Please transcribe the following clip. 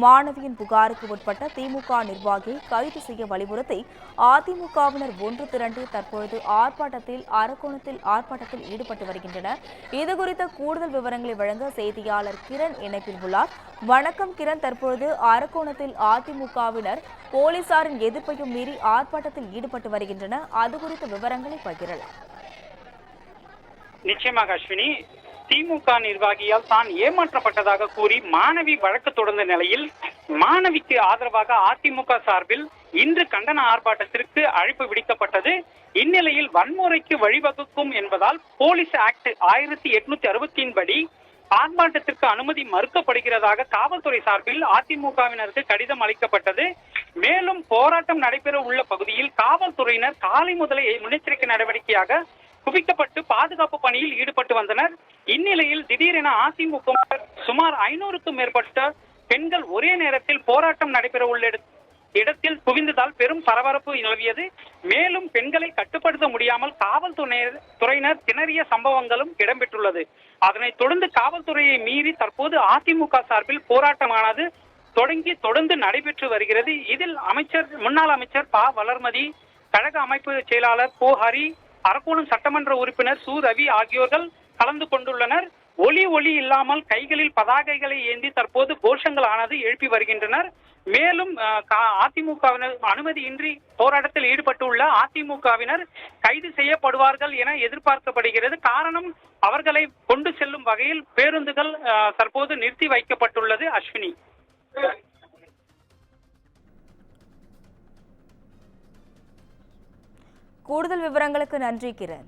மாணவியின் புகாருக்கு உட்பட்ட திமுக நிர்வாகியை கைது செய்ய வலியுறுத்தி அதிமுகவினர் ஒன்று திரண்டு தற்பொழுது அரக்கோணத்தில் ஆர்ப்பாட்டத்தில் ஈடுபட்டு வருகின்றனர். இதுகுறித்த கூடுதல் விவரங்களை வழங்க செய்தியாளர் கிரண் இணைப்பில் உள்ளார். வணக்கம் கிரண், தற்பொழுது அரக்கோணத்தில் அதிமுகவினர் போலீசாரின் எதிர்ப்பையும் மீறி ஆர்ப்பாட்டத்தில் ஈடுபட்டு வருகின்றனர். அது குறித்த விவரங்களை பகிரலாம். நிச்சயமாக அஸ்வினி, திமுக நிர்வாகியால் தான் ஏமாற்றப்பட்டதாக கூறி மாணவி வழக்கு தொடர்ந்த நிலையில் மாணவிக்கு ஆதரவாக அதிமுக சார்பில் இன்று கண்டன ஆர்ப்பாட்டத்திற்கு அழைப்பு விடுக்கப்பட்டது. இந்நிலையில் வன்முறைக்கு வழிவகுக்கும் என்பதால் போலீஸ் ஆக்ட் 1860 படி ஆர்ப்பாட்டத்திற்கு அனுமதி மறுக்கப்படுகிறதாக காவல்துறை சார்பில் அதிமுகவினருக்கு கடிதம் அளிக்கப்பட்டது. மேலும் போராட்டம் நடைபெற உள்ள பகுதியில் காவல்துறையினர் காலை முதலே முன்னெச்சரிக்கை நடவடிக்கையாக குவிக்கப்பட்டு பாதுகாப்பு பணியில் ஈடுபட்டு வந்தனர். இந்நிலையில் திடீரென அதிமுக சுமார் 500க்கும் மேற்பட்ட பெண்கள் ஒரே நேரத்தில் போராட்டம் நடைபெற உள்ள இடத்தில் குவிந்ததால் பெரும் பரபரப்பு நிலவியது. மேலும் பெண்களை கட்டுப்படுத்த முடியாமல் காவல்துறையினர் திணறிய சம்பவங்களும் இடம்பெற்றுள்ளது. அதனைத் தொடர்ந்து காவல்துறையை மீறி தற்போது அதிமுக சார்பில் போராட்டமானது தொடர்ந்து நடைபெற்று வருகிறது. இதில் முன்னாள் அமைச்சர் ப. வளர்மதி, கழக அமைப்பு செயலாளர் கோ. ஹரி, அரக்கோணம் சட்டமன்ற உறுப்பினர் சு. ரவி ஆகியோர்கள் கலந்து கொண்டுள்ளனர். ஒலி இல்லாமல் கைகளில் பதாகைகளை ஏந்தி தற்போது கோஷங்கள் ஆனது எழுப்பி வருகின்றனர். மேலும் அதிமுகவினர் அனுமதியின்றி போராட்டத்தில் ஈடுபட்டுள்ள அதிமுகவினர் கைது செய்யப்படுவார்கள் என எதிர்பார்க்கப்படுகிறது. காரணம், அவர்களை கொண்டு செல்லும் வகையில் பேருந்துகள் தற்போது நிறுத்தி வைக்கப்பட்டுள்ளது. அஸ்வினி, கூடுதல் விவரங்களுக்கு நன்றி கிரண்.